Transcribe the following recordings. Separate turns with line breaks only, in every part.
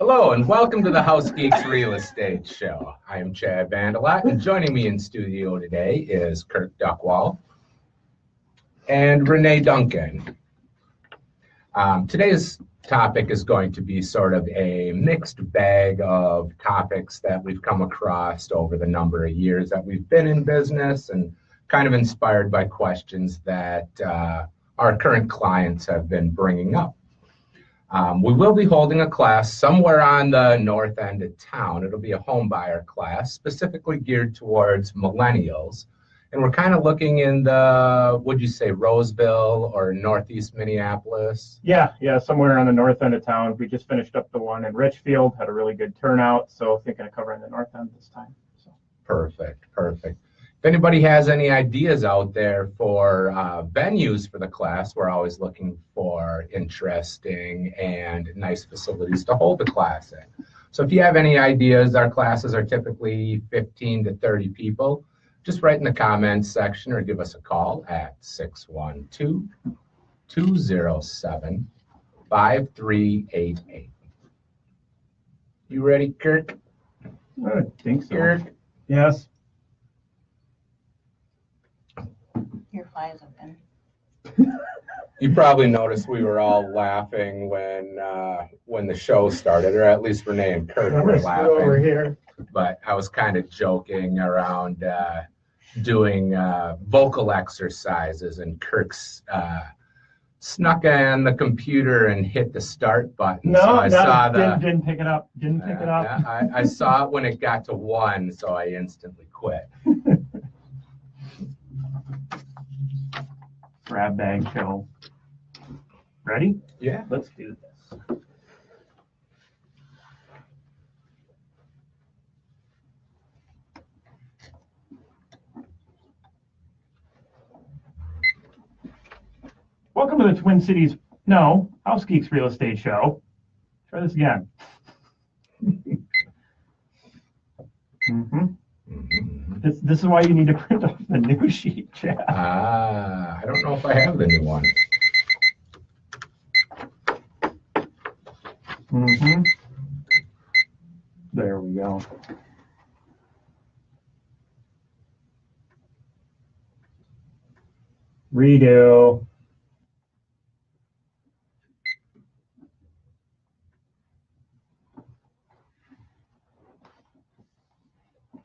Hello and welcome to the House Geeks Real Estate Show. I am Chad Vandelat, and joining me in studio today is Kirk Duckwall and Renee Duncan. Today's topic is going to be sort of a mixed bag of topics that we've come across over the number of years that we've been in business, and kind of inspired by questions that our current clients have been bringing up. We will be holding a class somewhere on the north end of town. It'll be a home buyer class specifically geared towards millennials. And we're kind of looking in the, would you say, Roseville or Northeast Minneapolis?
Yeah, somewhere on the north end of town. We just finished up the one in Richfield, had a really good turnout, so thinking of covering the north end this time. So.
Perfect. If anybody has any ideas out there for venues for the class, we're always looking for interesting and nice facilities to hold the class in. So if you have any ideas, our classes are typically 15 to 30 people. Just write in the comments section or give us a call at 612-207-5388. You ready, Kirk?
I think so.
Kirk?
Yes.
Your flies open.
You probably noticed we were all laughing when the show started, or at least Renee and Kirk were laughing.
Over here.
But I was kind of joking around doing vocal exercises, and Kirk's snuck on the computer and hit the start button.
No,
so I
didn't pick it up.
I saw it when it got to 1, so I instantly quit.
Grab bag show. Ready?
Yeah.
Let's do this. Welcome to the Twin Cities, House Geeks Real Estate Show. Try this again. This is why you need to print off the new sheet, Chad.
I don't know if I have the new one.
There we go. Redo.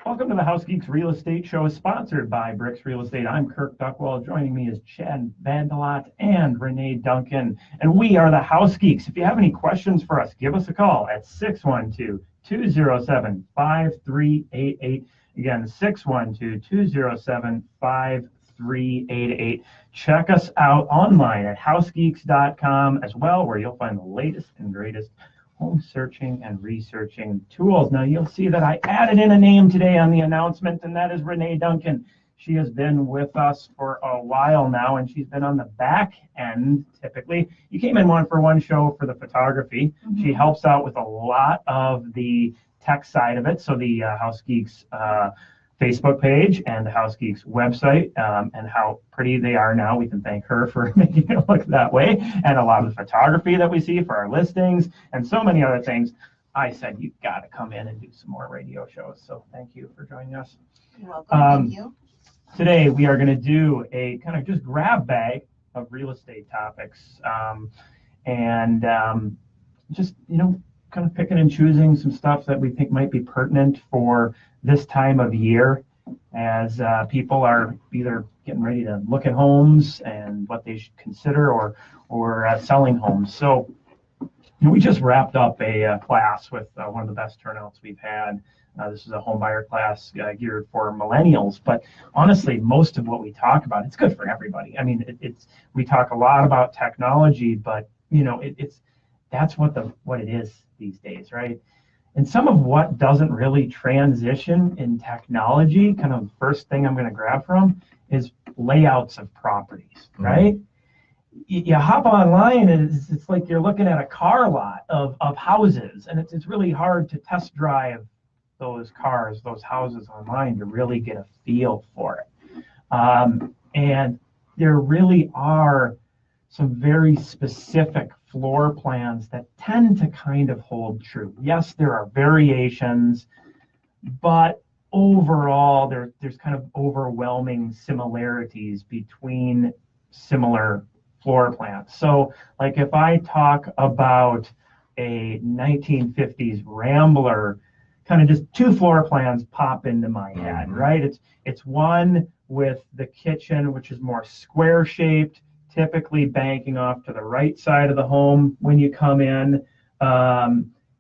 Welcome to the House Geeks Real Estate Show, sponsored by Bricks Real Estate. I'm Kirk Duckwall. Joining me is Chad Vandelat and Renee Duncan, and we are the House Geeks. If you have any questions for us, give us a call at 612-207-5388. Again, 612-207-5388. Check us out online at housegeeks.com as well, where you'll find the latest and greatest home searching and researching tools. Now, you'll see that I added in a name today on the announcement, and that is Renee Duncan. She has been with us for a while now, and she's been on the back end typically. You came in for one show for the photography. She helps out with a lot of the tech side of it, so the House Geeks Facebook page and the House Geeks website, and how pretty they are now. We can thank her for making it look that way, and a lot of the photography that we see for our listings and so many other things. I said, you've got to come in and do some more radio shows. So thank you for joining us.
You're welcome. Thank you.
Today we are going to do a kind of just grab bag of real estate topics, and just, kind of picking and choosing some stuff that we think might be pertinent for this time of year, as people are either getting ready to look at homes and what they should consider, or selling homes. So we just wrapped up a class with one of the best turnouts we've had. This is a home buyer class geared for millennials, but honestly, most of what we talk about, it's good for everybody. I mean, we talk a lot about technology, but that's what it is these days, right? And some of what doesn't really transition in technology, kind of the first thing I'm going to grab from, is layouts of properties, right? You hop online and it's like you're looking at a car lot of houses, and it's really hard to test drive those cars, those houses online to really get a feel for it. And there really are some very specific floor plans that tend to kind of hold true. Yes, there are variations, but overall, there's kind of overwhelming similarities between similar floor plans. So, like if I talk about a 1950s Rambler, kind of just two floor plans pop into my head, right? It's one with the kitchen, which is more square shaped, typically banking off to the right side of the home when you come in.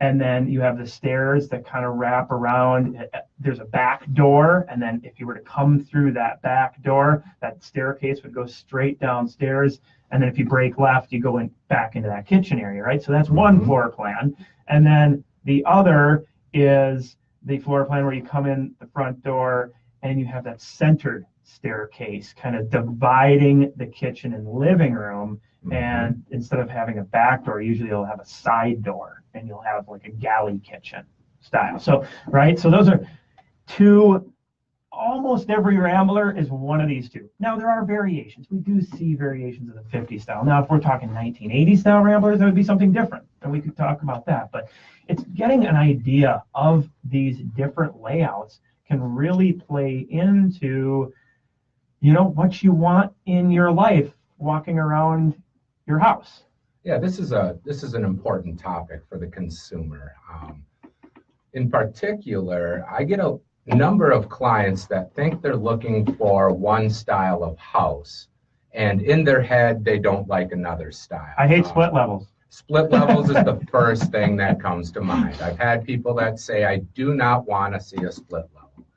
And then you have the stairs that kind of wrap around. There's a back door, and then if you were to come through that back door, that staircase would go straight downstairs. And then if you break left, you go back into that kitchen area, right? So that's one floor plan. And then the other is the floor plan where you come in the front door and you have that centered staircase kind of dividing the kitchen and living room. And instead of having a back door, usually you'll have a side door and you'll have like a galley kitchen style. So, right. So those are two. Almost every Rambler is one of these two. Now there are variations. We do see variations of the 50 style. Now, if we're talking 1980 style Ramblers, that would be something different, and we could talk about that. But it's getting an idea of these different layouts can really play into, what you want in your life walking around your house.
Yeah, this is an important topic for the consumer. In particular, I get a number of clients that think they're looking for one style of house, and in their head they don't like another style.
I hate split levels.
Split levels is the first thing that comes to mind. I've had people that say, I do not want to see a split level.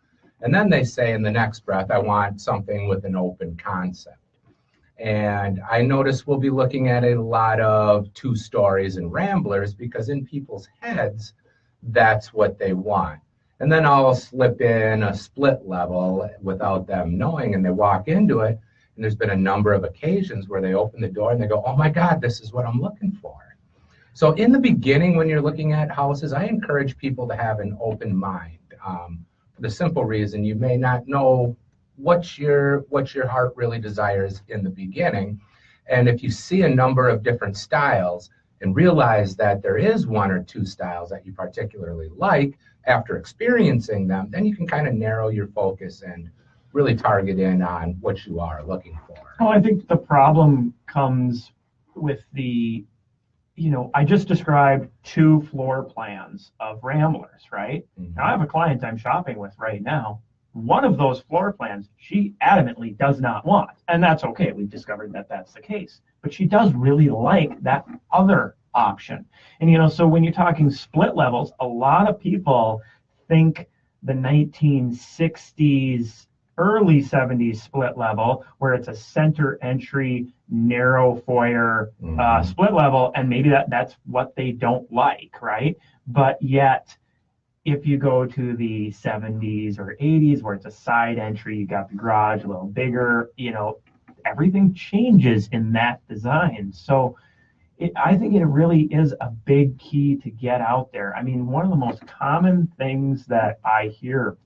And then they say in the next breath, I want something with an open concept. And I notice we'll be looking at a lot of 2 stories and Ramblers because in people's heads, that's what they want. And then I'll slip in a split level without them knowing, and they walk into it. And there's been a number of occasions where they open the door and they go, oh my God, this is what I'm looking for. So in the beginning, when you're looking at houses, I encourage people to have an open mind. For the simple reason you may not know what your heart really desires in the beginning. And if you see a number of different styles and realize that there is 1 or 2 styles that you particularly like, after experiencing them, then you can kind of narrow your focus and really target in on what you are looking for.
Well, I think the problem comes with I just described 2 floor plans of Ramblers, right? Now I have a client I'm shopping with right now. One of those floor plans she adamantly does not want, and that's okay. We've discovered that that's the case, but she does really like that other option. And so when you're talking split levels, a lot of people think the 1960s, early 70s split level, where it's a center entry, narrow foyer split level, and maybe that's what they don't like, right? But yet, if you go to the 70s or 80s, where it's a side entry, you got the garage a little bigger, everything changes in that design. So I think it really is a big key to get out there. I mean, one of the most common things that I hear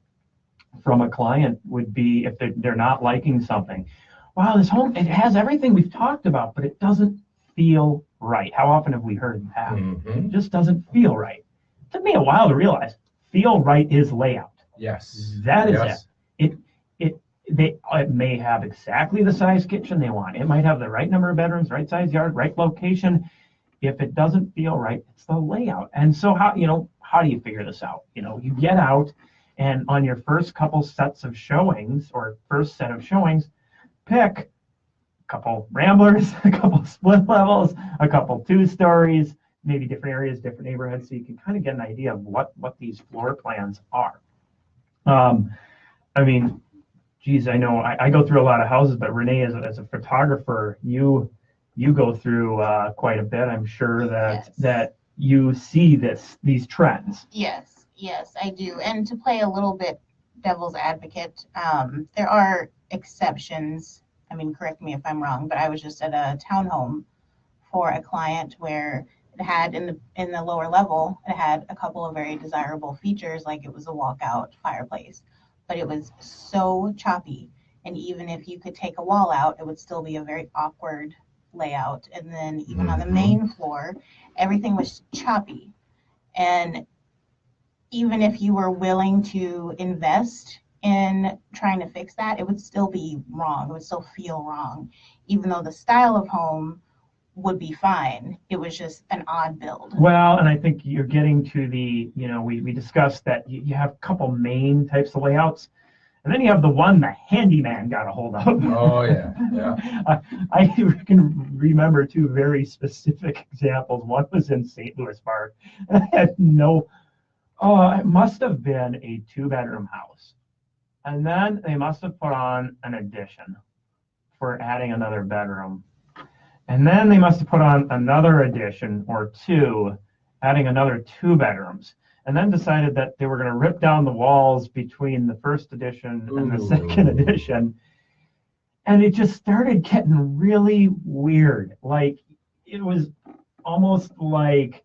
from a client would be if they're not liking something. Wow, this home, it has everything we've talked about, but it doesn't feel right. How often have we heard that? It just doesn't feel right. It took me a while to realize feel right is layout.
Yes.
That is it. It may have exactly the size kitchen they want. It might have the right number of bedrooms, right size yard, right location. If it doesn't feel right, it's the layout. And so how do you figure this out? You get out, and on your first couple sets of showings or first set of showings, pick a couple Ramblers, a couple split levels, a couple 2 stories, maybe different areas, different neighborhoods, so you can kind of get an idea of what these floor plans are. I mean, geez, I know I go through a lot of houses, but Renee, as a photographer, you go through quite a bit. I'm sure that you see these trends.
Yes, I do. And to play a little bit devil's advocate, there are exceptions. I mean, correct me if I'm wrong, but I was just at a townhome for a client where it had in the lower level, it had a couple of very desirable features, like it was a walkout fireplace, but it was so choppy. And even if you could take a wall out, it would still be a very awkward layout. And then even on the main floor, everything was choppy. And even if you were willing to invest in trying to fix that, it would still be wrong. It would still feel wrong, even though the style of home would be fine. It was just an odd build.
Well, and I think you're getting to the, we discussed that you have a couple main types of layouts, and then you have the one the handyman got a hold of.
Oh, yeah.
I can remember two very specific examples. One was in St. Louis Park. And I had it must have been a 2-bedroom house. And then they must have put on an addition for adding another bedroom. And then they must have put on another addition or two, adding another 2 bedrooms. And then decided that they were going to rip down the walls between the first edition and the second edition. And it just started getting really weird. Like, it was almost like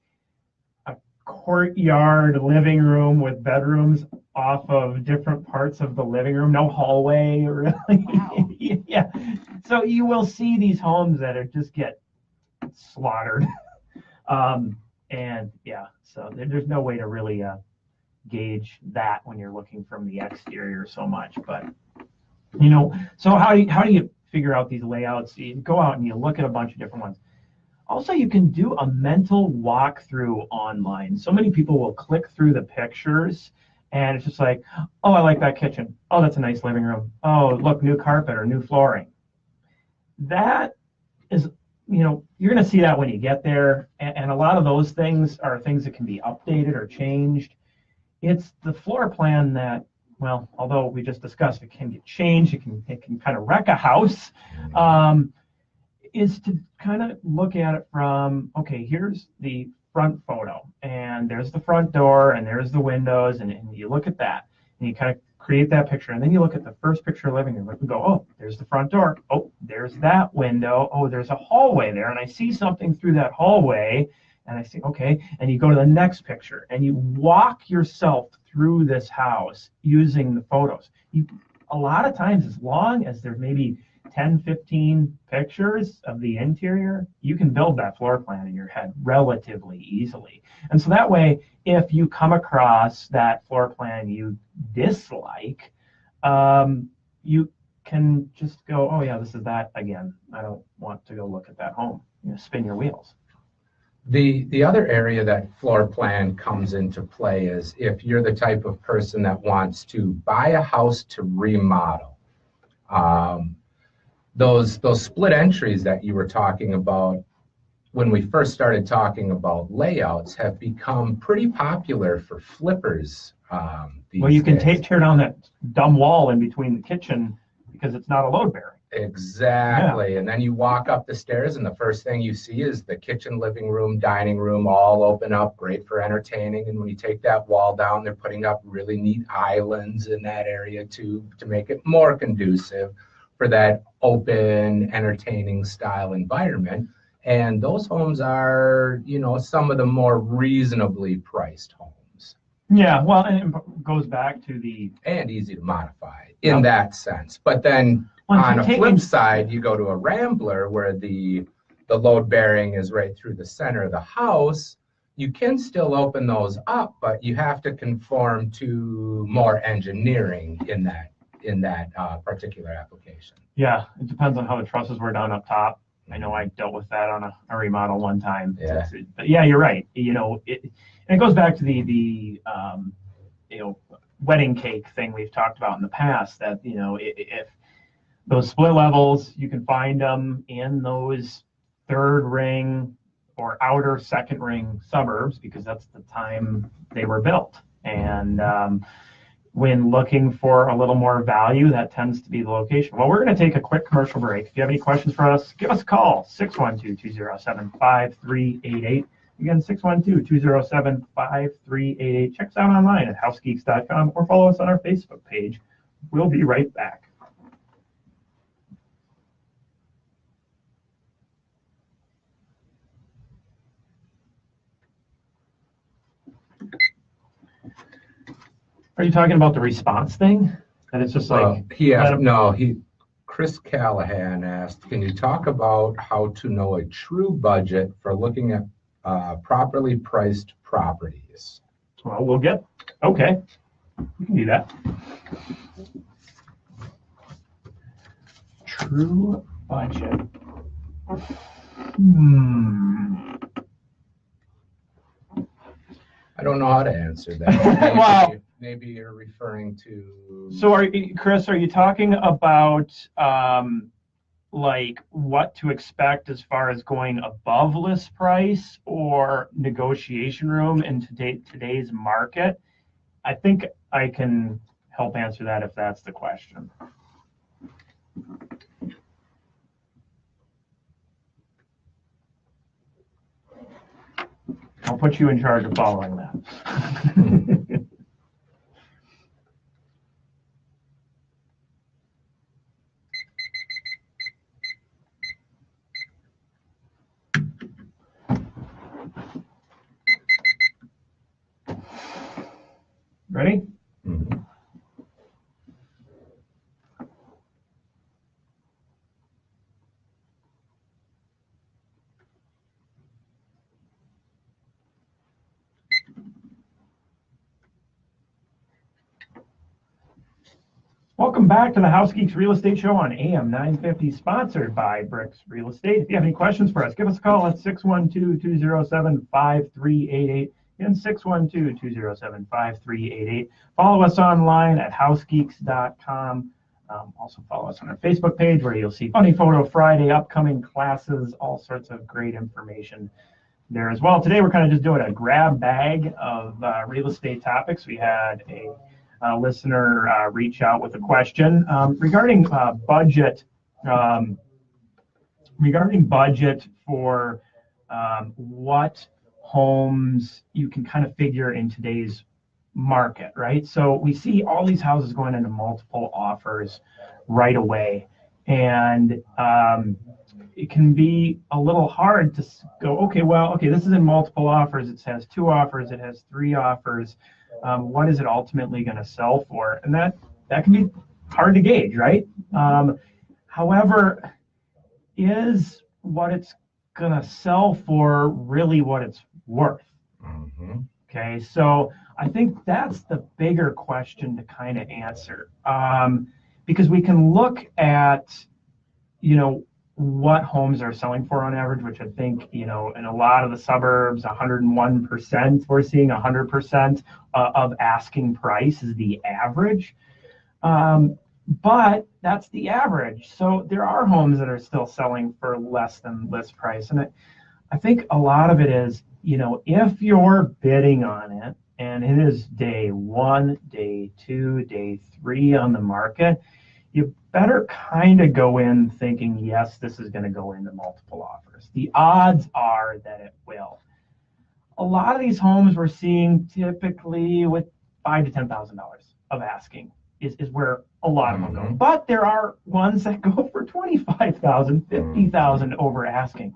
a courtyard living room with bedrooms off of different parts of the living room. No hallway, really.
Wow.
Yeah. So you will see these homes that are just get slaughtered. And yeah, so there's no way to really gauge that when you're looking from the exterior so much. But so how do you figure out these layouts? You go out and you look at a bunch of different ones. Also, you can do a mental walkthrough online. So many people will click through the pictures, and it's just like, oh, I like that kitchen. Oh, that's a nice living room. Oh, look, new carpet or new flooring. That is, you're going to see that when you get there. And a lot of those things are things that can be updated or changed. It's the floor plan that, well, although we just discussed it can get changed, it can kind of wreck a house, is to kind of look at it from, okay, here's the front photo, and there's the front door, and there's the windows, and you look at that, and you kind of create that picture, and then you look at the first picture of living room and go, oh, there's the front door, oh, there's that window, oh, there's a hallway there, and I see something through that hallway, and I say, okay, and you go to the next picture, and you walk yourself through this house using the photos. A lot of times, as long as there's maybe 10, 15 pictures of the interior, you can build that floor plan in your head relatively easily. And so that way, if you come across that floor plan you dislike, you can just go, oh yeah, this is that again. I don't want to go look at that home. Spin your wheels.
The other area that floor plan comes into play is if you're the type of person that wants to buy a house to remodel. Those split entries that you were talking about when we first started talking about layouts have become pretty popular for flippers.
Well, you can tear down that dumb wall in between the kitchen because it's not a load bearing.
Exactly. Yeah. And then you walk up the stairs and the first thing you see is the kitchen, living room, dining room all open up, great for entertaining. And when you take that wall down, they're putting up really neat islands in that area to make it more conducive for that open, entertaining style environment. And those homes are, some of the more reasonably priced homes.
Yeah, well, and it goes back to
and easy to modify in that sense. But then on a flip side, you go to a Rambler where the load bearing is right through the center of the house. You can still open those up, but you have to conform to more engineering in that particular application.
Yeah, it depends on how the trusses were done up top. I know I dealt with that on a remodel one time.
Yeah.
But yeah, you're right. It goes back to the wedding cake thing we've talked about in the past. That if those split levels, you can find them in those third ring or outer second ring suburbs because that's the time they were built. And when looking for a little more value, that tends to be the location. Well, we're going to take a quick commercial break. If you have any questions for us, give us a call, 612-207-5388. Again, 612-207-5388. Check us out online at housegeeks.com or follow us on our Facebook page. We'll be right back. Are you talking about the response thing? And it's just like
Chris Callahan asked, can you talk about how to know a true budget for looking at properly priced properties?
Well, okay, we can do that. True budget.
I don't know how to answer that.
Well,
maybe you're referring to.
So, Chris, are you talking about like what to expect as far as going above list price or negotiation room in today's market? I think I can help answer that if that's the question. I'll put you in charge of following that. Ready?
Mm-hmm.
Welcome back to the House Geeks Real Estate Show on AM 950, sponsored by Bricks Real Estate. If you have any questions for us, give us a call at 612-207-5388 and 612-207-5388. Follow us online at housegeeks.com. Also follow us on our Facebook page where you'll see Funny Photo Friday, upcoming classes, all sorts of great information there as well. Today we're kind of just doing a grab bag of real estate topics. We had a listener reach out with a question regarding budget. Regarding budget for what homes you can kind of figure in today's market, right? So we see all these houses going into multiple offers right away, and it can be a little hard to go, okay, this is in multiple offers. It has 2 offers. It has 3 offers. What is it ultimately going to sell for? And that can be hard to gauge, right? However, is what it's going to sell for really what it's worth?
Mm-hmm.
Okay, so I think that's the bigger question to kind of answer, because we can look at, what homes are selling for on average, which I think, in a lot of the suburbs, 101%, we're seeing 100% of asking price is the average. But that's the average. So there are homes that are still selling for less than list price. And I think a lot of it is, if you're bidding on it and it is day 1, day 2, day 3 on the market, you better kind of go in thinking, yes, this is going to go into multiple offers. The odds are that it will. A lot of these homes we're seeing typically with $5,000 to $10,000 of asking is where a lot of them go. But there are ones that go for $25,000, $50,000 over asking.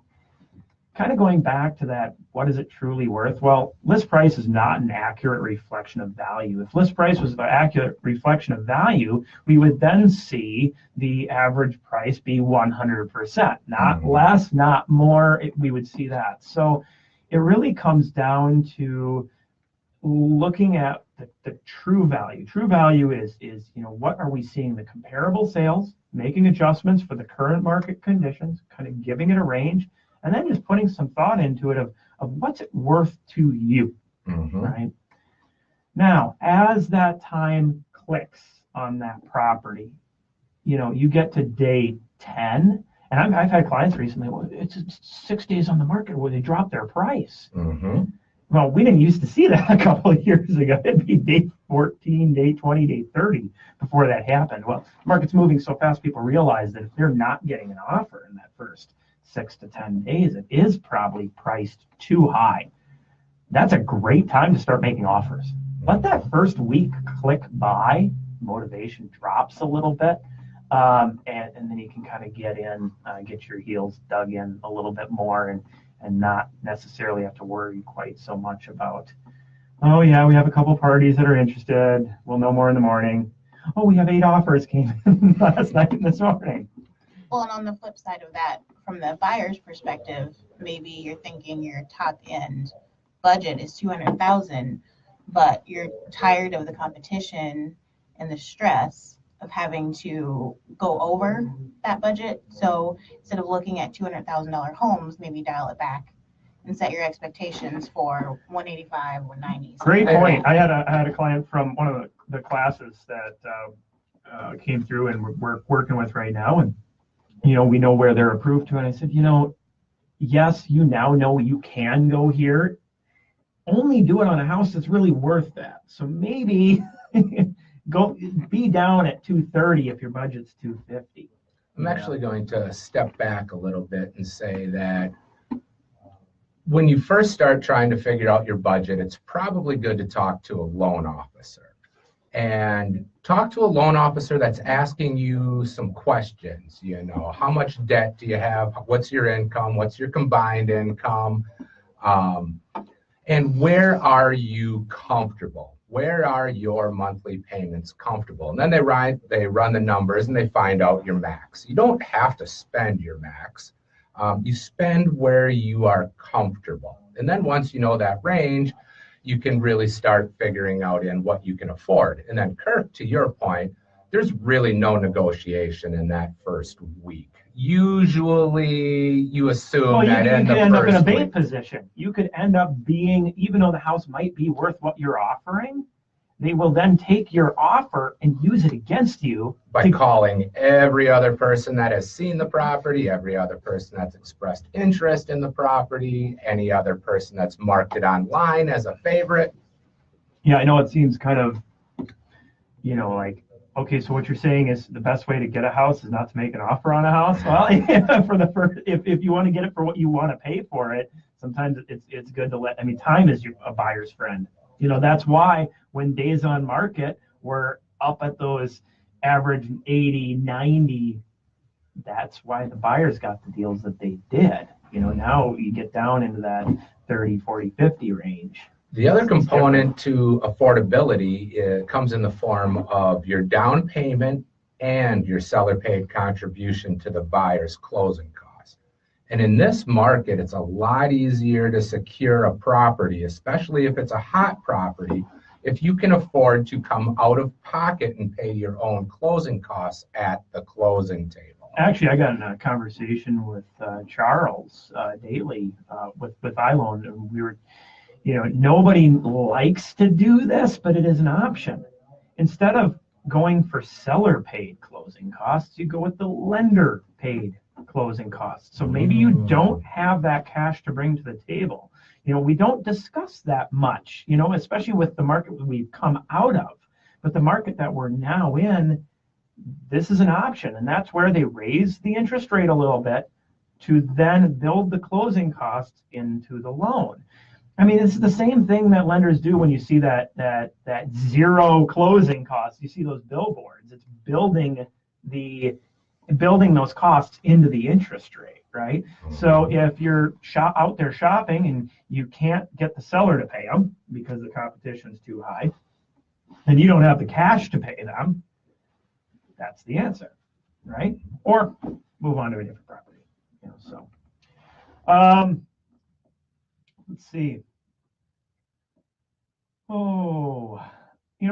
Kind of going back to that, what is it truly worth? Well, list price is not an accurate reflection of value. If list price was an accurate reflection of value, we would then see the average price be 100%, not less, not more. We would see that. So it really comes down to looking at the true value. True value is what are we seeing? The comparable sales, making adjustments for the current market conditions, kind of giving it a range, and then just putting some thought into it of what's it worth to you, right? Now, as that time clicks on that property, you get to day 10, and I've had clients recently, well, it's 6 days on the market where they drop their price. Well, we didn't used to see that a couple of years ago. It'd be day 14, day 20, day 30 before that happened. Well, the market's moving so fast, people realize that if they're not getting an offer in that first 6 to 10 days, it is probably priced too high. That's a great time to start making offers. Let that first week click by, motivation drops a little bit, and then you can kind of get your heels dug in a little bit more and not necessarily have to worry quite so much about, oh yeah, we have a couple parties that are interested, we'll know more in the morning. oh, we have 8 offers came in last night and this morning.
Well, and on the flip side of that, from the buyer's perspective, maybe you're thinking your top end budget is 200,000, but you're tired of the competition and the stress of having to go over that budget. So instead of looking at $200,000 homes, maybe dial it back and set your expectations for 185, 190.
Great point. I had a client from one of the classes that came through and we're working with right now, and we know where they're approved to, and I said, yes, you now know you can go here. Only do it on a house that's really worth that. So maybe go be down at 230 if your budget's 250.
I'm actually going to step back a little bit and say that when you first start trying to figure out your budget, it's probably good to talk to a loan officer. And talk to a loan officer that's asking you some questions. How much debt do you have? What's your income? What's your combined income? And where are you comfortable? Where are your monthly payments comfortable? And then they run the numbers and they find out your max. You don't have to spend your max. You spend where you are comfortable. And then once you know that range, you can really start figuring out in what you can afford. And then Kirk, to your point, there's really no negotiation in that first week. Usually you assume that
you could end up in a bait
week,
position. You could end up being, even though the house might be worth what you're offering, they will then take your offer and use it against you
by calling every other person that has seen the property, every other person that's expressed interest in the property, any other person that's marked it online as a favorite.
Yeah, I know it seems kind of, like, okay, so what you're saying is the best way to get a house is not to make an offer on a house. Well, if you want to get it for what you want to pay for it, sometimes it's good to time is a buyer's friend. That's why when days on market were up at those average 80, 90, that's why the buyers got the deals that they did. Now you get down into that 30, 40, 50 range.
The other component to affordability comes in the form of your down payment and your seller paid contribution to the buyer's closing costs. And in this market, it's a lot easier to secure a property, especially if it's a hot property, if you can afford to come out of pocket and pay your own closing costs at the closing table.
Actually, I got in a conversation with Charles Daly with iLoan, and we were, nobody likes to do this, but it is an option. Instead of going for seller paid closing costs, you go with the lender paid closing costs. So maybe you don't have that cash to bring to the table. We don't discuss that much, especially with the market we've come out of. But the market that we're now in, this is an option. And that's where they raise the interest rate a little bit to then build the closing costs into the loan. It's the same thing that lenders do when you see that zero closing costs. You see those billboards. It's building those costs into the interest rate, right? So if you're out there shopping and you can't get the seller to pay them because the competition is too high, and you don't have the cash to pay them, that's the answer, right? Or move on to a different property. Let's see.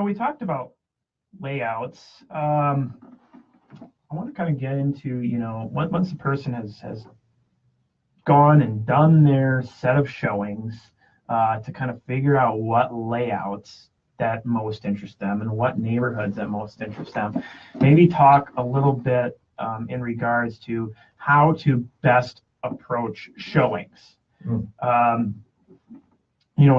We talked about layouts. I want to kind of get into, once the person has gone and done their set of showings, to kind of figure out what layouts that most interest them and what neighborhoods that most interest them. Maybe talk a little bit in regards to how to best approach showings.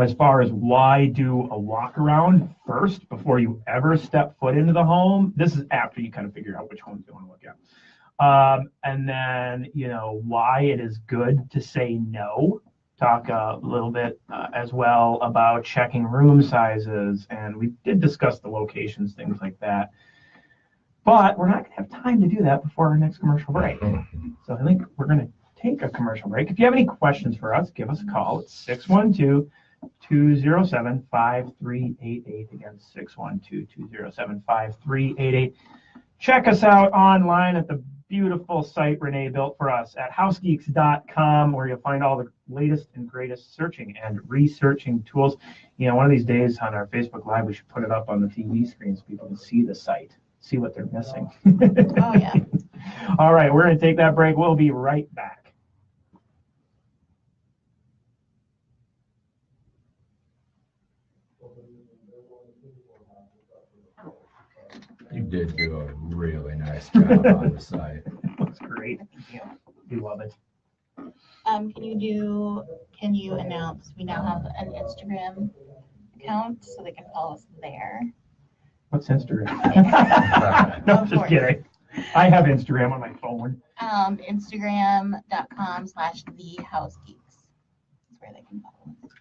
As far as why do a walk around first before you ever step foot into the home. This is after you kind of figure out which homes you want to look at. And then, why it is good to say no. Talk a little bit as well about checking room sizes. And we did discuss the locations, things like that. But we're not going to have time to do that before our next commercial break. So I think we're going to take a commercial break. If you have any questions for us, give us a call. It's 612-207-5388. Again, 612-207-5388. Check us out online at the beautiful site Renee built for us at housegeeks.com, where you'll find all the latest and greatest searching and researching tools. You know, one of these days on our Facebook Live, we should put it up on the TV screen so people can see the site, see what they're missing.
Oh, yeah.
All right, we're going to take that break. We'll be right back.
You did do a really nice job on the site.
It looks great. We love it.
Can you announce we now have an Instagram account so they can follow us there?
What's Instagram? No,
Of
just
course.
kidding. I have Instagram on my phone.
Instagram.com/thehousegeeks. That's where they can follow us.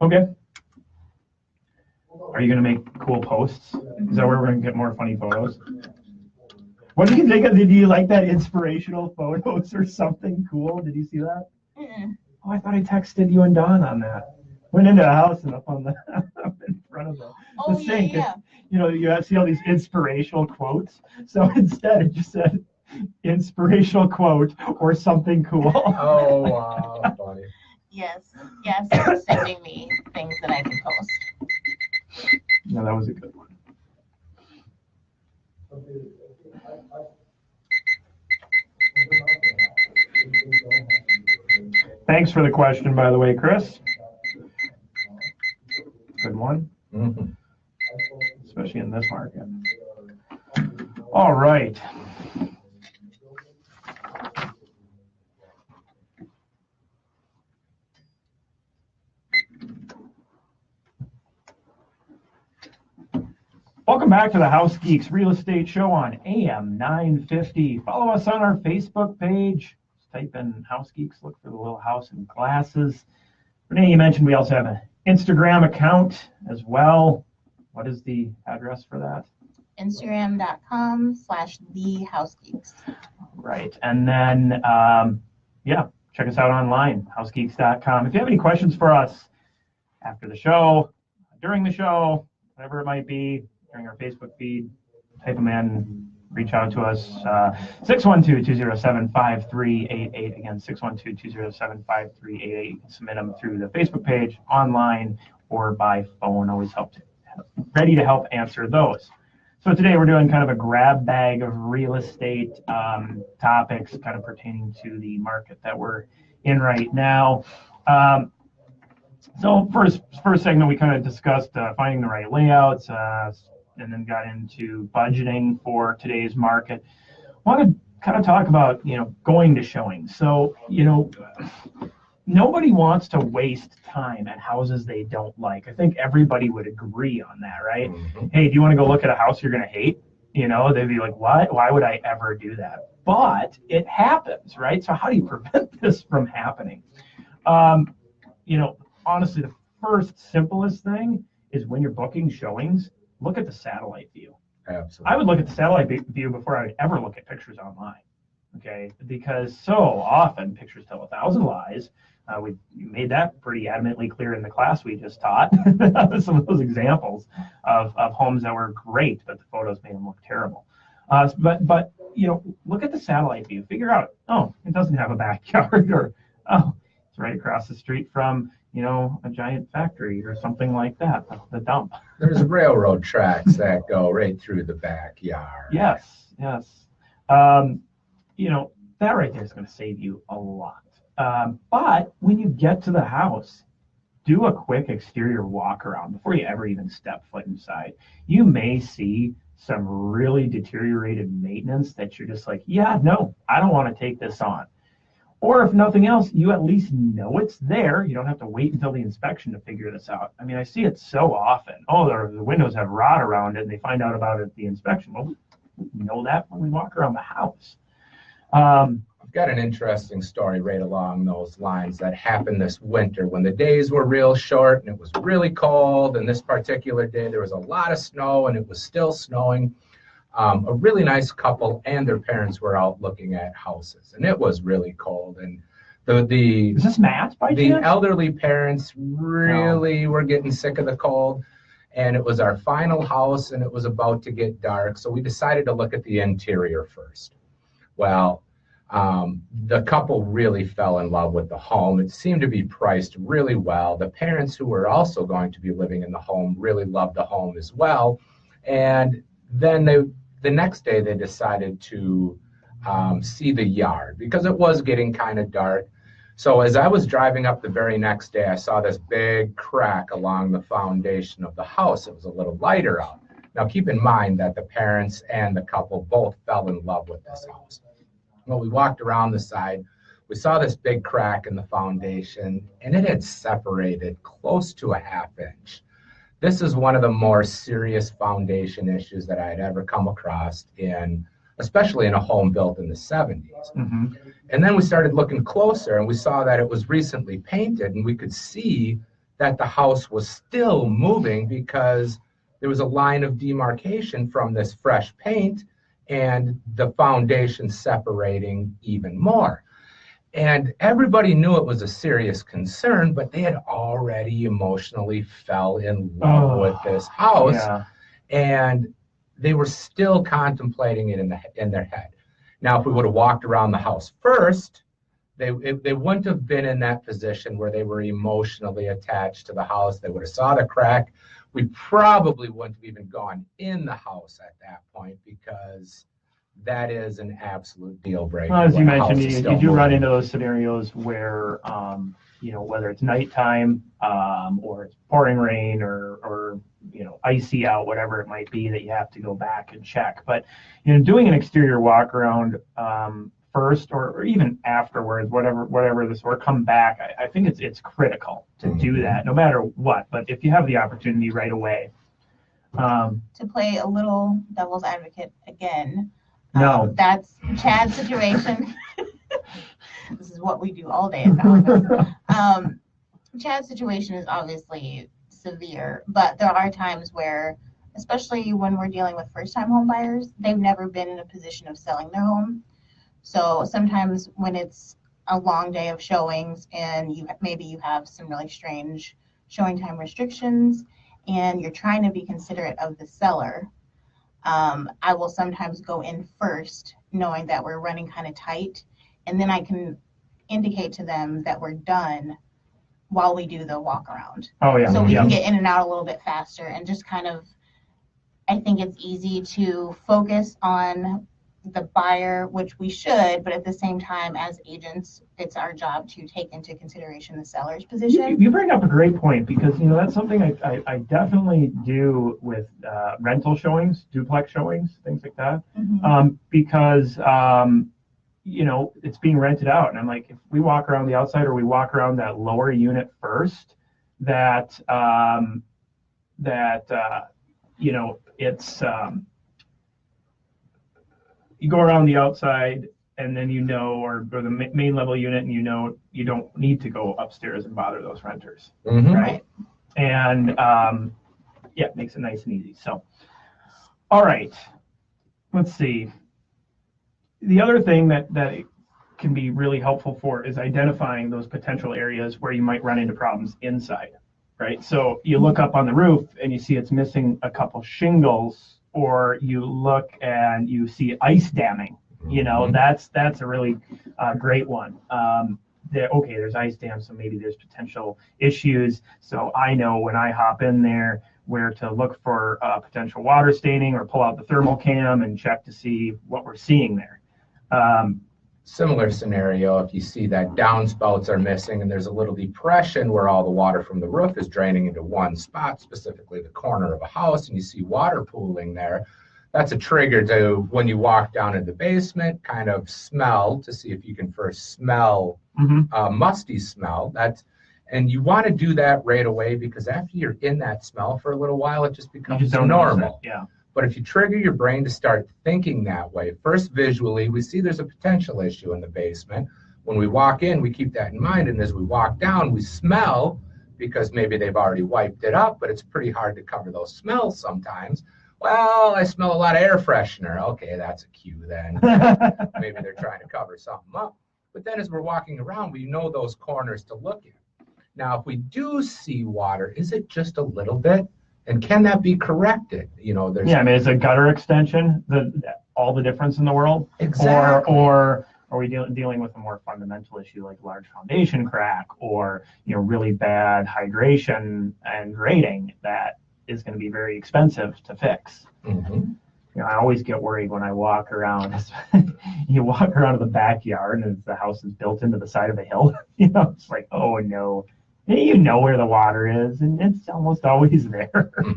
Okay. Are you going to make cool posts? Is that where we're going to get more funny photos? What do you think of? Did you like that inspirational photos or something cool? Did you see that?
Mm-mm.
Oh, I thought I texted you and Dawn on that. Went into the house and up on the up in front of the
Oh, yeah,
sink.
yeah.
You know, you see all these inspirational quotes. So instead, it just said inspirational quote or something cool.
Oh, wow, funny.
Yes. Yes. They're sending me things that I can post.
No, that was a good one. Thanks for the question, by the way, Chris. Good one,
Mhm.
especially in this market. All right. Welcome back to the House Geeks Real Estate Show on AM 950. Follow us on our Facebook page. Just type in House Geeks, look for the little house in glasses. Renee, you mentioned we also have an Instagram account as well. What is the address for that?
Instagram.com/thehousegeeks.
Right. And then, check us out online, housegeeks.com. If you have any questions for us after the show, during the show, whatever it might be, during our Facebook feed, type them in, reach out to us. 612-207-5388. Again, 612-207-5388. You can submit them through the Facebook page, online, or by phone. Always ready to help answer those. So today we're doing kind of a grab bag of real estate topics kind of pertaining to the market that we're in right now. So first segment, we kind of discussed finding the right layouts and then got into budgeting for today's market. I want to kind of talk about, going to showings. So, nobody wants to waste time at houses they don't like. I think everybody would agree on that, right?
Mhm.
Hey, do you want to go look at a house you're going to hate? They'd be like, what? Why would I ever do that? But it happens, right? So how do you prevent this from happening? Honestly, the first simplest thing is when you're booking showings, look at the satellite view.
Absolutely.
I would look at the satellite view before I would ever look at pictures online. Okay, because so often pictures tell 1,000 lies. We made that pretty adamantly clear in the class we just taught. Some of those examples of homes that were great, but the photos made them look terrible. But look at the satellite view. Figure out, it doesn't have a backyard, or it's right across the street from a giant factory or something like that, the dump.
There's railroad tracks that go right through the backyard.
Yes. That right there is going to save you a lot. But when you get to the house, do a quick exterior walk around before you ever even step foot inside. You may see some really deteriorated maintenance that you're just like, I don't want to take this on. Or if nothing else, you at least know it's there. You don't have to wait until the inspection to figure this out. I mean, I see it so often. The windows have rot around it, and they find out about it at the inspection. Well, we know that when we walk around the house.
I've got an interesting story right along those lines that happened this winter when the days were real short and it was really cold. And this particular day, there was a lot of snow and it was still snowing. A really nice couple and their parents were out looking at houses, and it was really cold. And The
Is this Matt by
the
chance?
elderly parents really were getting sick of the cold, and it was our final house, and it was about to get dark, so we decided to look at the interior first. Well, the couple really fell in love with the home. It seemed to be priced really well. The parents who were also going to be living in the home really loved the home as well. And then the next day they decided to see the yard because it was getting kind of dark. So as I was driving up the very next day, I saw this big crack along the foundation of the house. It was a little lighter out. Now keep in mind that the parents and the couple both fell in love with this house. Well, we walked around the side. We saw this big crack in the foundation, and it had separated close to a ½ inch. This is one of the more serious foundation issues that I had ever come across especially in a home built in the 70s.
Mm-hmm.
And then we started looking closer, and we saw that it was recently painted, and we could see that the house was still moving because there was a line of demarcation from this fresh paint and the foundation separating even more. And everybody knew it was a serious concern, but they had already emotionally fell in love with this house.
Yeah.
And they were still contemplating it in their head. Now, if we would have walked around the house first, they wouldn't have been in that position where they were emotionally attached to the house. They would have saw the crack. We probably wouldn't have even gone in the house at that point because that is an absolute deal breaker.
Well, as you
when a
mentioned,
house is
you
still
do run
moving.
into those scenarios where, whether it's nighttime or it's pouring rain or icy out, whatever it might be, that you have to go back and check. But, doing an exterior walk around first or even afterwards, whatever this, or come back, I think it's critical to do that no matter what. But if you have the opportunity right away.
To play a little devil's advocate again,
No.
that's Chad's situation. This is what we do all day in the office. Chad's situation is obviously severe, but there are times where, especially when we're dealing with first-time home buyers, they've never been in a position of selling their home. So sometimes when it's a long day of showings and maybe you have some really strange showing time restrictions and you're trying to be considerate of the seller, I will sometimes go in first knowing that we're running kind of tight, and then I can indicate to them that we're done while we do the walk around.
Oh, yeah.
So we
yeah.
can get in and out a little bit faster and just kind of, I think it's easy to focus on the buyer, which we should, but at the same time, as agents, it's our job to take into consideration the seller's position.
You bring up a great point because, that's something I definitely do with rental showings, duplex showings, things like that, because, it's being rented out. And I'm like, if we walk around the outside or we walk around that lower unit first, it's, you go around the outside and then or the main level unit, and you don't need to go upstairs and bother those renters, right? And it makes it nice and easy. So, all right, let's see. The other thing that can be really helpful for is identifying those potential areas where you might run into problems inside, right? So you look up on the roof and you see it's missing a couple shingles, or you look and you see ice damming. That's a really great one. There's ice dam, so maybe there's potential issues. So I know when I hop in there where to look for potential water staining, or pull out the thermal cam and check to see what we're seeing there.
Similar scenario, if you see that downspouts are missing and there's a little depression where all the water from the roof is draining into one spot, specifically the corner of a house, and you see water pooling there, that's a trigger to, when you walk down in the basement, kind of smell to see if you can first smell musty smell. And you want to do that right away, because after you're in that smell for a little while, it just becomes normal.
Yeah.
But if you trigger your brain to start thinking that way, first visually, we see there's a potential issue in the basement. When we walk in, we keep that in mind. And as we walk down, we smell, because maybe they've already wiped it up, but it's pretty hard to cover those smells sometimes. Well, I smell a lot of air freshener. Okay, that's a cue then. Maybe they're trying to cover something up. But then as we're walking around, we know those corners to look at. Now, if we do see water, is it just a little bit? And can that be corrected? There's
Yeah, I mean, is a gutter extension all the difference in the world?
Exactly.
Or are we dealing with a more fundamental issue like large foundation crack or really bad hydration and grading that is going to be very expensive to fix?
Mm-hmm.
I always get worried when I walk around. You walk around the backyard and the house is built into the side of a hill. It's like, oh no, you know where the water is, and it's almost always there.
Mm-hmm.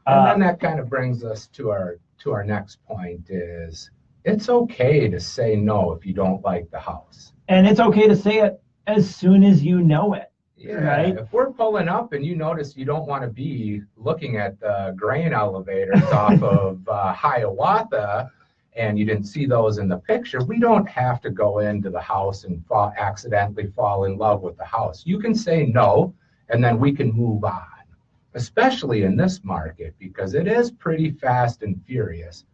And then that kind of brings us to our next point is it's okay to say no if you don't like the house.
And it's okay to say it as soon as you know it.
Yeah,
right?
If we're pulling up and you notice you don't want to be looking at the grain elevators off of Hiawatha and you didn't see those in the picture, we don't have to go into the house and accidentally fall in love with the house. You can say no, and then we can move on, especially in this market because it is pretty fast and furious.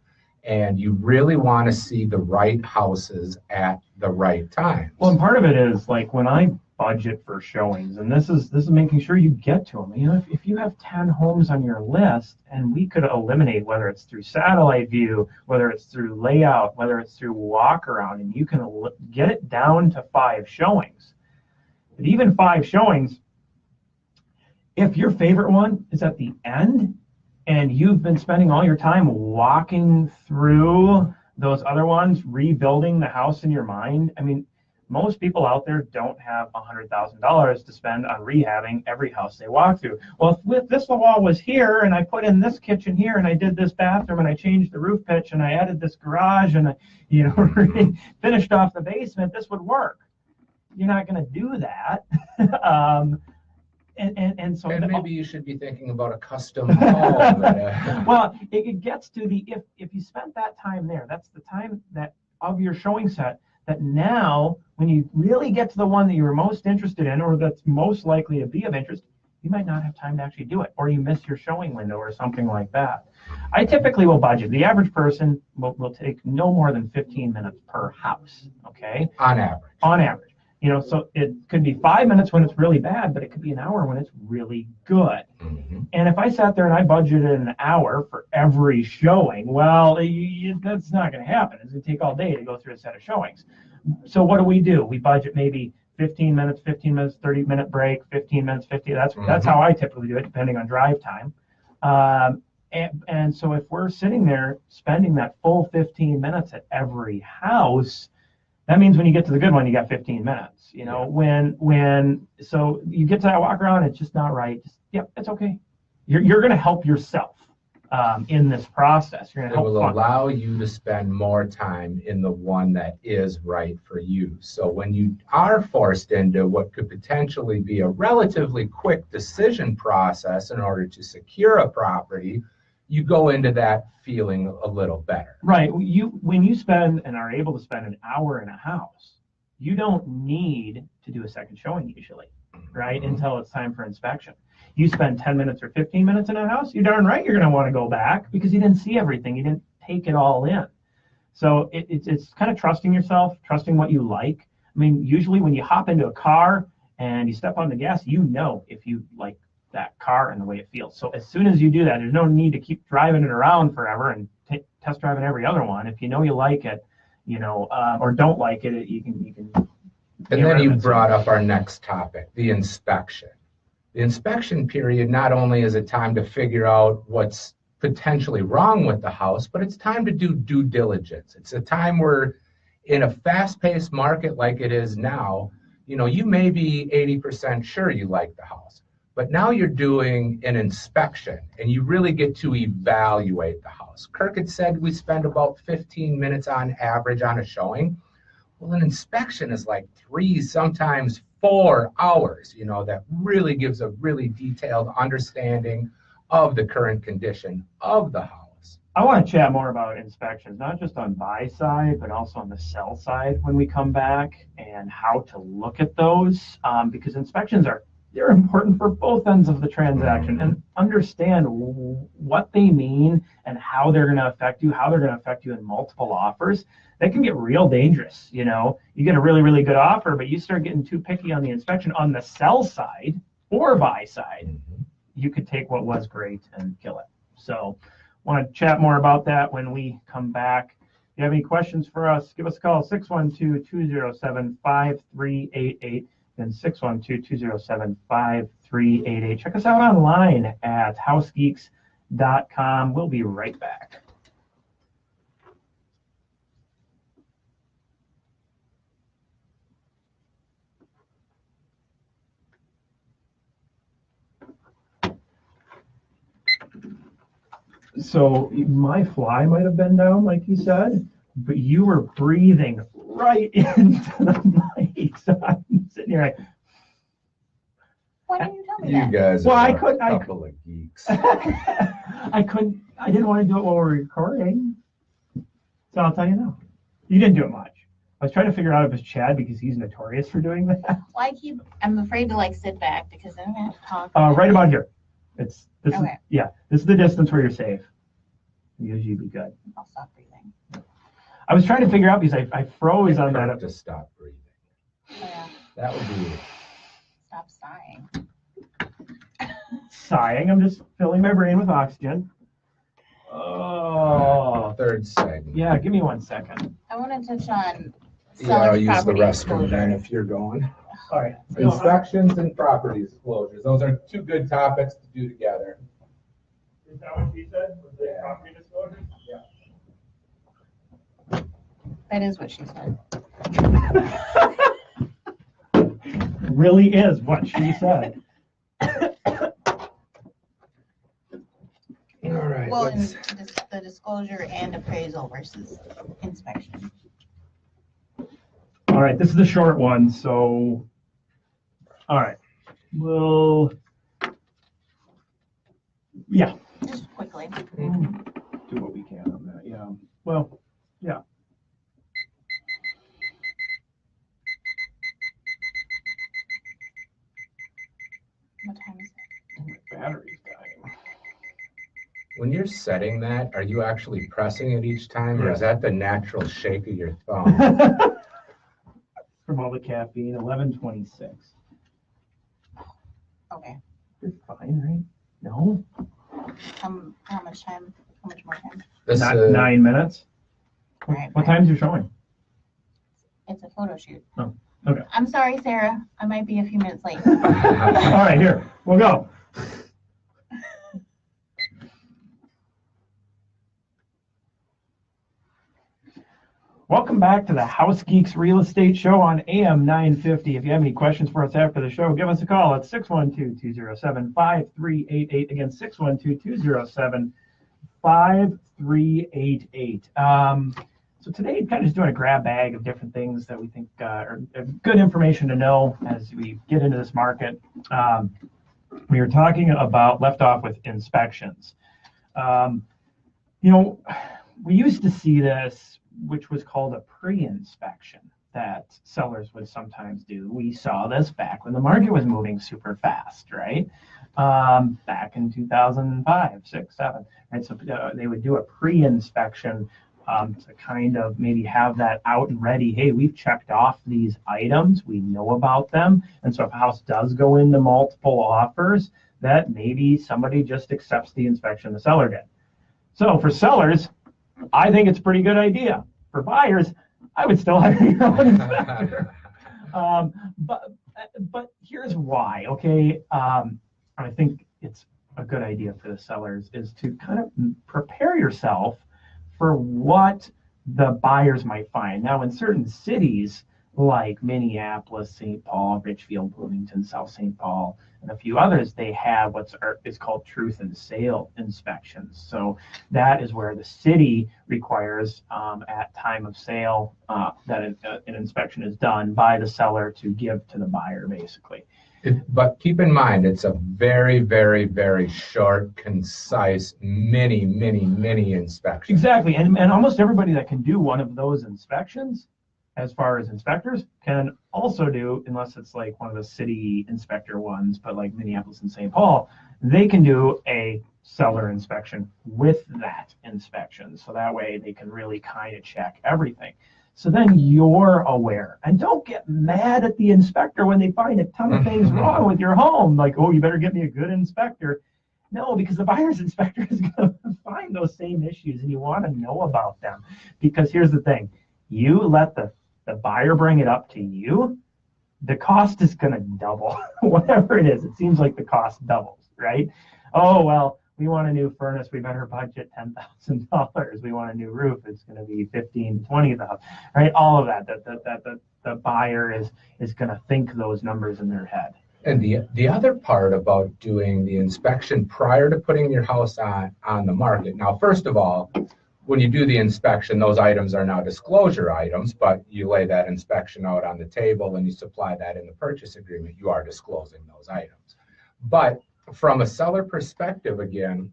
And you really want to see the right houses at the right time.
Well, and part of it is like when I budget for showings, and this is making sure you get to them. If you have 10 homes on your list, and we could eliminate whether it's through satellite view, whether it's through layout, whether it's through walk around, and you can get it down to 5 showings. But even 5 showings, if your favorite one is at the end, and you've been spending all your time walking through those other ones, rebuilding the house in your mind. I mean, most people out there don't have $100,000 to spend on rehabbing every house they walk through. Well, if this wall was here, and I put in this kitchen here, and I did this bathroom, and I changed the roof pitch, and I added this garage, and I, finished off the basement, this would work. You're not going to do that. And so
maybe you should be thinking about a custom home.
Well, it gets to the if you spent that time there, that's the time that of your showing set that now when you really get to the one that you were most interested in or that's most likely to be of interest, you might not have time to actually do it, or you miss your showing window or something like that. I typically will budget. The average person will take no more than 15 minutes per house, okay?
On average.
On average. So it could be 5 minutes when it's really bad, but it could be an hour when it's really good.
Mm-hmm.
And if I sat there and I budgeted an hour for every showing, well, that's not going to happen. It's going to take all day to go through a set of showings. So what do? We budget maybe 15 minutes, 30-minute break, 15 minutes, 50. That's how I typically do it, depending on drive time. And so if we're sitting there spending that full 15 minutes at every house, that means when you get to the good one, you got 15 minutes. So you get to that walk around, it's just not right. It's okay. You're going to help yourself in this process. You're going to help.
It will allow you to spend more time in the one that is right for you. So when you are forced into what could potentially be a relatively quick decision process in order to secure a property, you go into that feeling a little better.
Right. When you spend and are able to spend an hour in a house, you don't need to do a second showing usually, right? Mm-hmm. Until it's time for inspection. You spend 10 minutes or 15 minutes in a house, you're darn right you're going to want to go back because you didn't see everything. You didn't take it all in. So it's kind of trusting yourself, trusting what you like. I mean, usually when you hop into a car and you step on the gas, if you like that car and the way it feels. So as soon as you do that, there's no need to keep driving it around forever and test driving every other one. If you like it, or don't like it, you can.
And then you brought up our next topic, the inspection. The inspection period not only is a time to figure out what's potentially wrong with the house, but it's time to do due diligence. It's a time where in a fast-paced market like it is now, you may be 80% sure you like the house. But now you're doing an inspection, and you really get to evaluate the house. Kirk had said we spend about 15 minutes on average on a showing. Well, an inspection is like 3, sometimes 4 hours, that really gives a really detailed understanding of the current condition of the house.
I want to chat more about inspections, not just on buy side, but also on the sell side when we come back and how to look at those, because inspections are they're important for both ends of the transaction, and understand what they mean and how they're going to affect you, how they're going to affect you in multiple offers. That can get real dangerous. You know, you get a really, really good offer, but you start getting too picky on the inspection on the sell side or buy side, you could take what was great and kill it. So want to chat more about that when we come back. If you have any questions for us, give us a call, 612-207-5388 and 612-207-5388. Check us out online at housegeeks.com. We'll be right back. So my fly might have been down, like you said, but you were breathing right into the mic. So I'm sitting here like,
Why didn't you tell me
You
that?
guys
Well,
are
I couldn't-
a couple of geeks.
I didn't want to do it while we're recording. So I'll tell you now. You didn't do it much. I was trying to figure out if it's Chad because he's notorious for doing that.
Well, I'm afraid to like sit back because then I'm gonna have to talk.
Right about here. This is,
Okay.
yeah, this is the distance where you're safe. Usually you'd be good.
I'll stop breathing.
I was trying to figure out because I froze on that.
To stop breathing.
Oh, yeah.
That would be
Stop sighing.
Sighing. I'm just filling my brain with oxygen. Oh,
third segment.
yeah. Give me 1 second.
I want to touch on
Yeah, I'll
seller's
use the
property
restroom
disclosure.
then if you're going.
All right.
Inspections and property disclosures. Those are two good topics to do together.
Is that what she said? Was
it
property disclosure? Yeah.
That is what she said.
Really is what she said.
All right.
Well,
let's-
the disclosure and appraisal versus inspection.
All right, this is the short one, so, all right, we'll, yeah,
Just quickly.
do what we can on that, yeah. Well, yeah.
What time is it?
My battery's dying.
When you're setting that, are you actually pressing it each time, or
Yes.
is that the natural shake of your thumb?
From all the caffeine, 11:26.
Okay.
You're fine, right? No?
How much time? How much more time?
This
Not
is
9 minutes?
All right,
What
fine.
time's you showing?
It's a photo shoot.
Oh, okay.
I'm sorry, Sarah. I might be a few minutes late.
All right, here, we'll go. Welcome back to the House Geeks Real Estate Show on AM 950. If you have any questions for us after the show, give us a call at 612-207-5388. Again, 612-207-5388. So today, kind of just doing a grab bag of different things that we think are good information to know as we get into this market. We were talking about, left off with inspections. We used to see this, which was called a pre-inspection that sellers would sometimes do. We saw this back when the market was moving super fast, right? Back in 2005, 6, 7, right? So they would do a pre-inspection to kind of maybe have that out and ready. Hey, we've checked off these items. We know about them. And so if a house does go into multiple offers, that maybe somebody just accepts the inspection the seller did. So for sellers, I think it's a pretty good idea. For buyers, I would still hire your own inspector. But here's why, okay? I think it's a good idea for the sellers is to kind of prepare yourself for what the buyers might find. Now, in certain cities like Minneapolis, St. Paul, Richfield, Bloomington, South St. Paul, and a few others, they have what's is called truth in sale inspections. So that is where the city requires at time of sale that an inspection is done by the seller to give to the buyer, basically.
But keep in mind, it's a very, very, very short, concise, mini inspection.
Exactly, and almost everybody that can do one of those inspections as far as inspectors, can also do, unless it's like one of the city inspector ones, but like Minneapolis and St. Paul, they can do a seller inspection with that inspection. So that way they can really kind of check everything. So then you're aware. And don't get mad at the inspector when they find a ton of things wrong with your home. Like, oh, you better get me a good inspector. No, because the buyer's inspector is going to find those same issues, and you want to know about them. Because here's the thing. You let the buyer bring it up to you, the cost is going to double. Whatever it is, it seems like the cost doubles, right? Oh, well, we want a new furnace. We better budget $10,000. We want a new roof. It's going to be $15,000 to $20,000, right? All of that. The buyer is going to think those numbers in their head.
And the other part about doing the inspection prior to putting your house on the market. Now, first of all, when you do the inspection, those items are now disclosure items, but you lay that inspection out on the table and you supply that in the purchase agreement, you are disclosing those items. But from a seller perspective, again,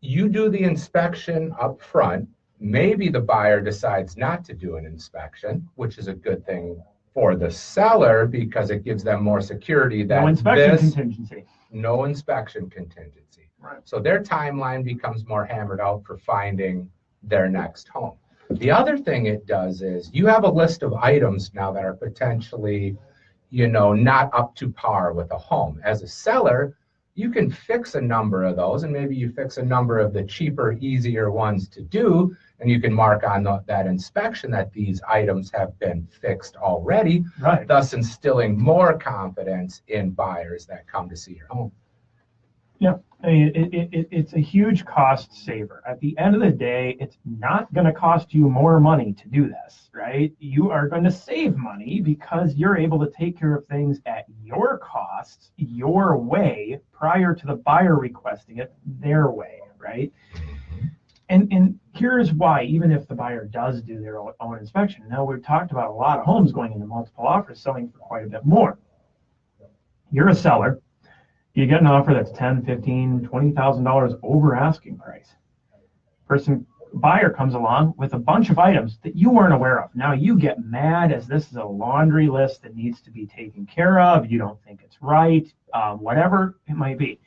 you do the inspection up front. Maybe the buyer decides not to do an inspection, which is a good thing for the seller because it gives them more security that
no inspection contingency.
No inspection contingency.
Right.
So their timeline becomes more hammered out for finding their next home. The other thing it does is you have a list of items now that are potentially, not up to par with a home. As a seller, you can fix a number of those, and maybe you fix a number of the cheaper, easier ones to do, and you can mark on that inspection that these items have been fixed already,
right,
thus instilling more confidence in buyers that come to see your home.
Yeah, I mean, it's a huge cost saver. At the end of the day, it's not going to cost you more money to do this, right? You are going to save money because you're able to take care of things at your cost, your way, prior to the buyer requesting it their way, right? And here's why, even if the buyer does do their own inspection. Now, we've talked about a lot of homes going into multiple offers selling for quite a bit more. You're a seller. You get an offer that's $10,000, $15,000, $20,000 over asking price. Buyer comes along with a bunch of items that you weren't aware of. Now you get mad as this is a laundry list that needs to be taken care of. You don't think it's right, whatever it might be.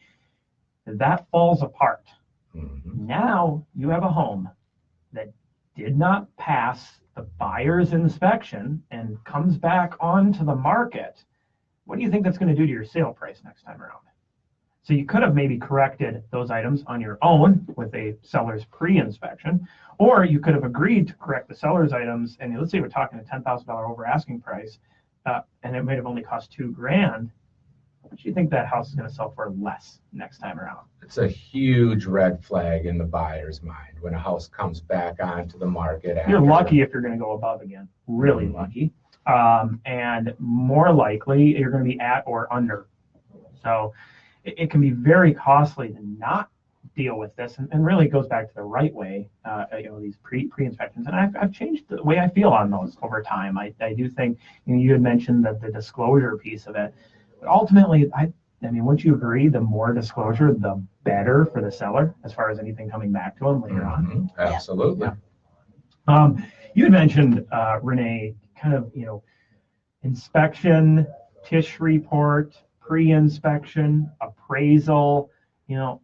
That falls apart. Mm-hmm. Now you have a home that did not pass the buyer's inspection and comes back onto the market. What do you think that's going to do to your sale price next time around? So you could have maybe corrected those items on your own with a seller's pre-inspection, or you could have agreed to correct the seller's items. And let's say we're talking a $10,000 over asking price, and it might have only cost $2,000. What do you think that house is going to sell for less next time around?
It's a huge red flag in the buyer's mind when a house comes back onto the market.
You're lucky if you're going to go above again. Really lucky. And more likely you're going to be at or under. So it can be very costly to not deal with this, and really goes back to the right way. These pre-inspections, and I've changed the way I feel on those over time. I do think you had mentioned that the disclosure piece of it, but ultimately, I mean, wouldn't you agree? The more disclosure, the better for the seller as far as anything coming back to them later on.
Absolutely.
Yeah. You had mentioned Renee, kind of inspection, TISH report, pre-inspection, appraisal,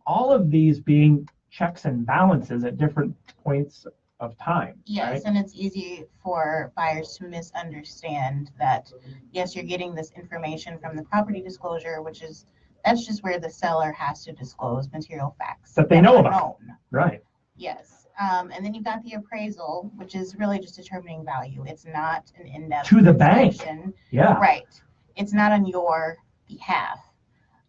all of these being checks and balances at different points of time.
Yes,
right?
And it's easy for buyers to misunderstand that, yes, you're getting this information from the property disclosure, that's just where the seller has to disclose material facts
that they know about. Right.
Yes. And then you've got the appraisal, which is really just determining value. It's not an in-depth
to the
inspection.
Bank. Yeah.
Right. It's not on your behalf.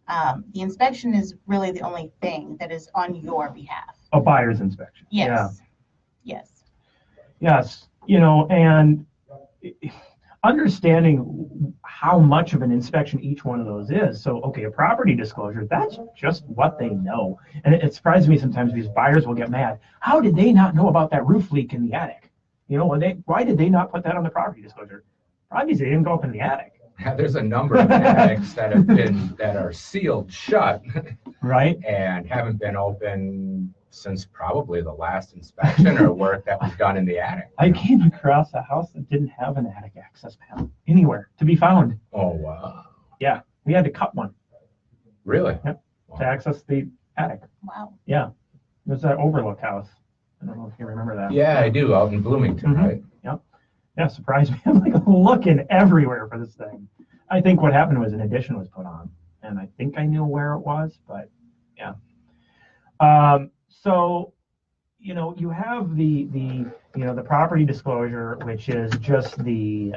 The inspection is really the only thing that is on your behalf.
A buyer's inspection.
Yes. Yeah.
Yes. And understanding how much of an inspection each one of those is. So, okay, a property disclosure, that's just what they know. And it surprises me sometimes because buyers will get mad. How did they not know about that roof leak in the attic? Why did they not put that on the property disclosure? Probably they didn't go up in the attic.
Yeah, there's a number of attics that are sealed shut,
right,
and haven't been open since probably the last inspection or work that was done in the attic.
I came across a house that didn't have an attic access panel anywhere to be found.
Oh, wow.
Yeah, we had to cut one
Really?
Yep.
Wow.
to access the attic.
Wow.
Yeah, it was that Overlook house. I don't know if you remember that.
Yeah, I do, out in Bloomington,
Mhm.
right?
Yeah, surprised me. I'm like looking everywhere for this thing. I think what happened was an addition was put on, and I think I knew where it was, but yeah. So, you have the property disclosure, which is just the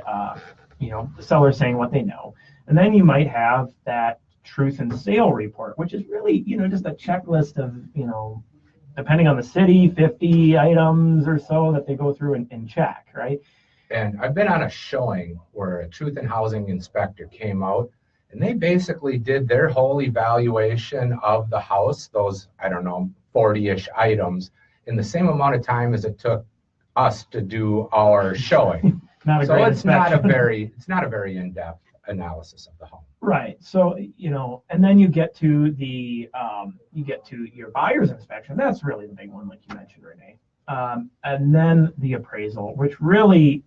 seller saying what they know, and then you might have that truth and sale report, which is really just a checklist of depending on the city, 50 items or so that they go through and check, right?
And I've been on a showing where a truth and housing inspector came out and they basically did their whole evaluation of the house, those, 40-ish items, in the same amount of time as it took us to do our showing.
Not a
So
great
it's not a
inspection.
very in-depth analysis of the home.
Right. So, and then you get to your buyer's inspection. That's really the big one, like you mentioned, Renee. And then the appraisal, which really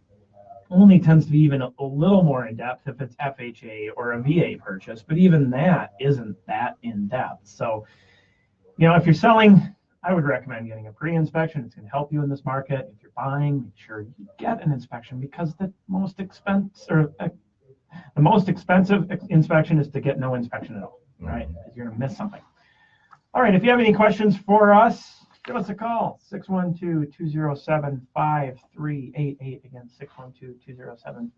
only tends to be even a little more in depth if it's FHA or a VA purchase, but even that isn't that in depth. So, if you're selling, I would recommend getting a pre-inspection. It's going to help you in this market. If you're buying, make sure you get an inspection, because the most expensive inspection is to get no inspection at all, right? Because you're going to miss something. All right, if you have any questions for us, give us a call, 612-207-5388. Again,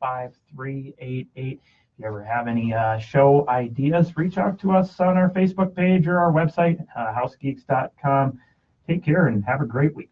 612-207-5388. If you ever have any show ideas, reach out to us on our Facebook page or our website, housegeeks.com. Take care and have a great week.